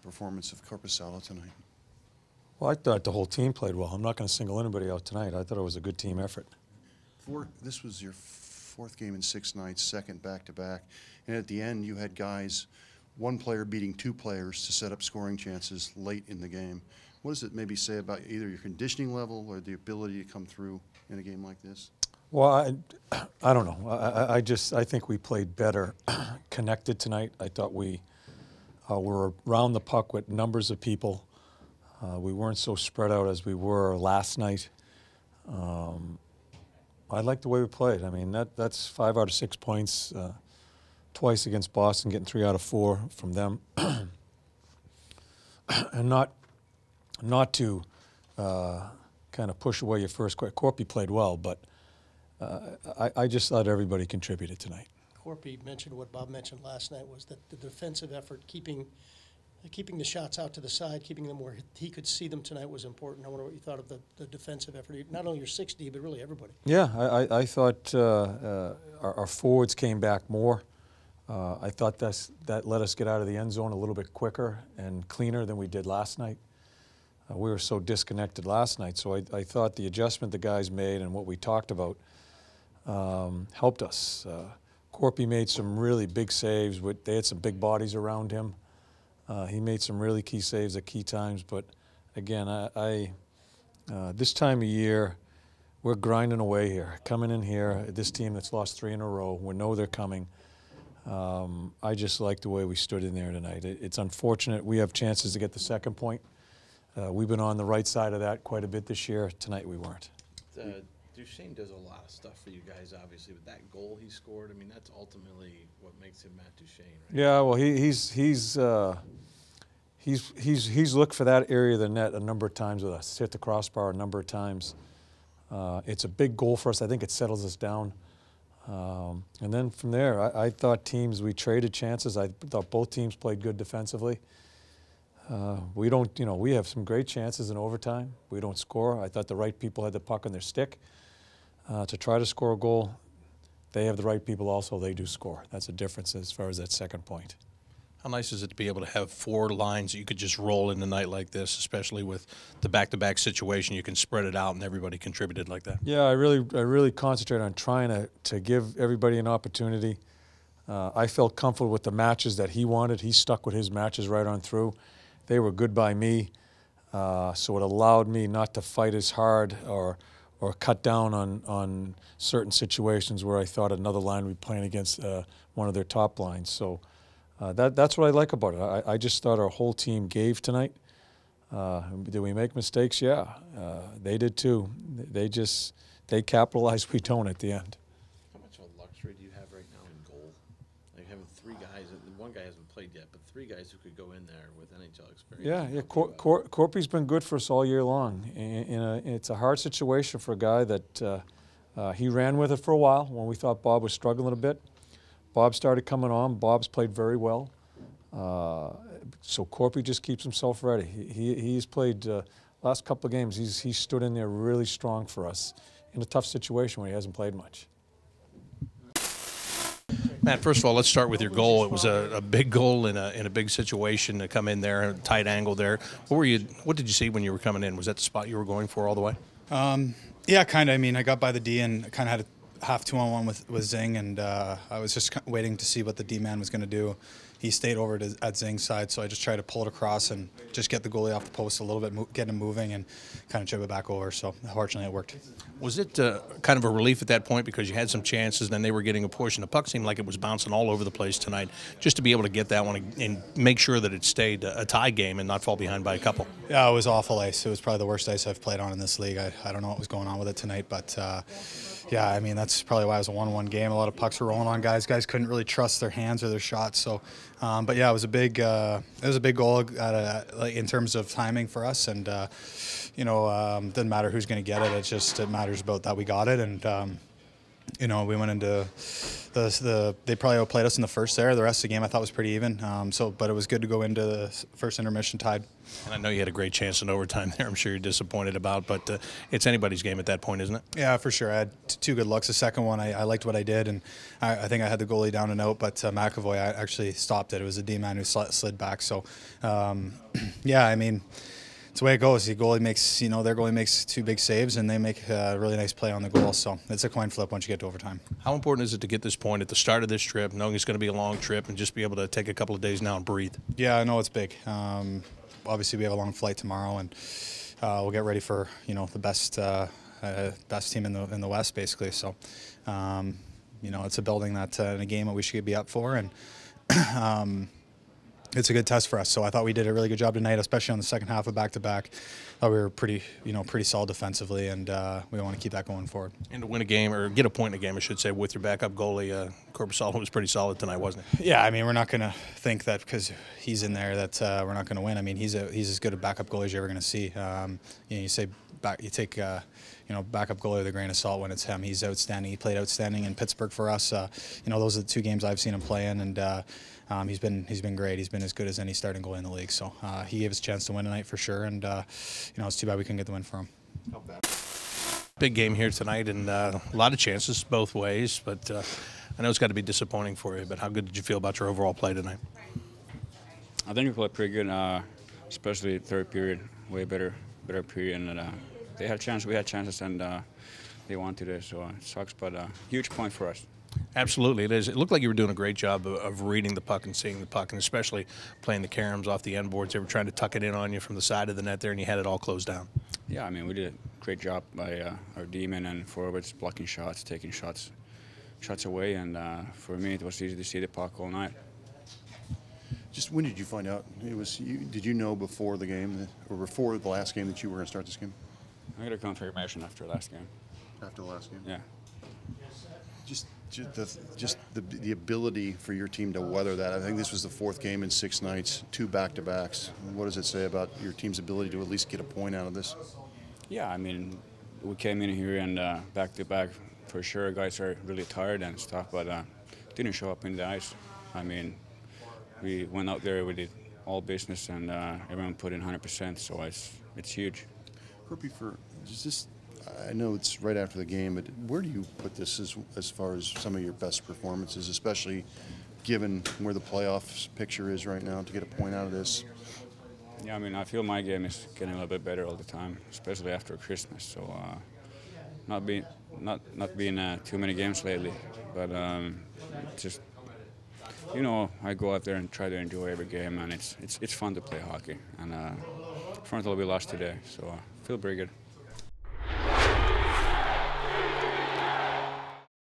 performance of Korpisalo tonight? Well, I thought the whole team played well. I'm not going to single anybody out tonight. I thought it was a good team effort. This was your fourth game in 6 nights, second back-to-back. And at the end, you had guys, one player beating 2 players to set up scoring chances late in the game. What does it maybe say about either your conditioning level or the ability to come through in a game like this? Well, I don't know. I think we played better connected tonight. I thought we were around the puck with numbers of people. We weren't so spread out as we were last night. I like the way we played. I mean, that's 5 out of 6 points, twice against Boston, getting 3 out of 4 from them, and not to kind of push away your first quit. Korpi played well, but I just thought everybody contributed tonight. Korpi mentioned what Bob mentioned last night, was that the defensive effort, keeping the shots out to the side, keeping them where he could see them tonight was important. I wonder what you thought of the defensive effort, not only your 6D, but really everybody. Yeah, I thought our forwards came back more. I thought that let us get out of the end zone a little bit quicker and cleaner than we did last night. We were so disconnected last night, so I thought the adjustment the guys made and what we talked about helped us. Korpi made some really big saves. They had some big bodies around him. He made some really key saves at key times, but again, this time of year, we're grinding away here, coming in here, this team that's lost 3 in a row, we know they're coming. I just like the way we stood in there tonight. It's unfortunate we have chances to get the second point. We've been on the right side of that quite a bit this year. Tonight we weren't. Duchene does a lot of stuff for you guys, obviously, with that goal he scored. I mean, that's ultimately what makes him Matt Duchene, right? Yeah, well, he's looked for that area of the net a number of times with us. Hit the crossbar a number of times. It's a big goal for us. I think it settles us down. And then from there, I thought we traded chances. I thought both teams played good defensively. We have some great chances in overtime. We don't score. I thought the right people had the puck on their stick to try to score a goal. They have the right people also. They do score. That's a difference as far as that second point. How nice is it to be able to have 4 lines that you could just roll in a night like this, especially with the back-to-back situation? You can spread it out and everybody contributed like that. Yeah, I really concentrate on trying to give everybody an opportunity. I felt comfortable with the matches that he wanted. He stuck with his matches right on through. They were good by me, so it allowed me not to fight as hard or cut down on certain situations where I thought another line would be playing against one of their top lines. So that's what I like about it. I just thought our whole team gave tonight. Did we make mistakes? Yeah, they did too. They capitalized. We don't at the end. How much of a luxury do you have right now in goal? Like having 3 guys, and one guy hasn't played yet, but 3 guys who could go in there with NHL experience. Yeah. Korpi's been good for us all year long. It's a hard situation for a guy that he ran with it for a while when we thought Bob was struggling a bit. Bob started coming on. Bob's played very well. So Korpi just keeps himself ready. He's played last couple of games. He's stood in there really strong for us in a tough situation when he hasn't played much. Matt, first of all, let's start with your goal. It was a big goal in a big situation to come in there, a tight angle there. What did you see when you were coming in? Was that the spot you were going for all the way? Yeah, kind of. I mean, I got by the D and kind of had a half 2-on-1 with Zing, and I was just waiting to see what the D-man was going to do. He stayed over at Zing's side, so I just tried to pull it across and just get the goalie off the post a little bit, get him moving, and kind of chip it back over. So fortunately, it worked. Was it kind of a relief at that point because you had some chances, then they were getting a push, and the puck seemed like it was bouncing all over the place tonight, just to be able to get that one and make sure that it stayed a tie game and not fall behind by a couple? Yeah, it was awful ice. It was probably the worst ice I've played on in this league. I don't know what was going on with it tonight, but yeah, I mean, that's probably why it was a 1-1 game. A lot of pucks were rolling on guys. Guys couldn't really trust their hands or their shots. So, but yeah, it was a big goal in terms of timing for us. And doesn't matter who's going to get it. It matters about that we got it. And You know, we went into they probably outplayed us in the first there. The rest of the game I thought was pretty even. But it was good to go into the first intermission tied. And I know you had a great chance in overtime there. I'm sure you're disappointed about, but it's anybody's game at that point, isn't it? Yeah, for sure. I had two good looks. The second one, I liked what I did, and I think I had the goalie down and out, but McAvoy, I actually stopped it. It was a D-man who slid back. So, yeah, I mean, it's the way it goes. The goalie makes, their goalie makes two big saves, and they make a really nice play on the goal. So it's a coin flip once you get to overtime. How important is it to get this point at the start of this trip, knowing it's going to be a long trip, and just be able to take a couple of days now and breathe? Yeah, I know it's big. Obviously, we have a long flight tomorrow, and we'll get ready for the best team in the West, basically. So, it's a building that in a game that we should be up for, and it's a good test for us. So I thought we did a really good job tonight, especially on the second half of back-to-back. We were pretty solid defensively, and we want to keep that going forward. And to win a game, or get a point in a game, I should say, with your backup goalie, Korpisalo was pretty solid tonight, wasn't he? Yeah, I mean, we're not going to think that because he's in there that we're not going to win. I mean, he's as good a backup goalie as you're ever going to see. You take backup goalie with a grain of salt when it's him. He's outstanding. He played outstanding in Pittsburgh for us. Those are the two games I've seen him play in, and he's been great. He's been as good as any starting goalie in the league. So he gave us a chance to win tonight for sure, and it's too bad we couldn't get the win for him. Big game here tonight, and a lot of chances both ways, but I know it's got to be disappointing for you, but how good did you feel about your overall play tonight? I think we played pretty good, especially third period, way better period, and they had chances, we had chances, and they won today, so it sucks, but huge point for us. Absolutely, it is. It looked like you were doing a great job of reading the puck and seeing the puck, and especially playing the caroms off the end boards. They were trying to tuck it in on you from the side of the net there, and you had it all closed down. Yeah, I mean, we did a great job by our D-men and forwards blocking shots, taking shots away, and for me, it was easy to see the puck all night. Just when did you find out it was you? Did you know before the game or before the last game that you were going to start this game? I got a confirmation after last game. After the last game? Yeah. Just the ability for your team to weather that. I think this was the fourth game in 6 nights, 2 back-to-backs. What does it say about your team's ability to at least get a point out of this? Yeah, I mean, we came in here and back-to-back, for sure, guys are really tired and stuff, but didn't show up in the ice. I mean, we went out there, we did all business, and everyone put in 100%, so it's huge. Korpi, I know it's right after the game, but where do you put this as far as some of your best performances, especially given where the playoffs picture is right now, to get a point out of this? Yeah, I mean, I feel my game is getting a little bit better all the time, especially after Christmas. So not being too many games lately, but just I go out there and try to enjoy every game, and it's fun to play hockey. And Frontal we lost today, so I feel pretty good.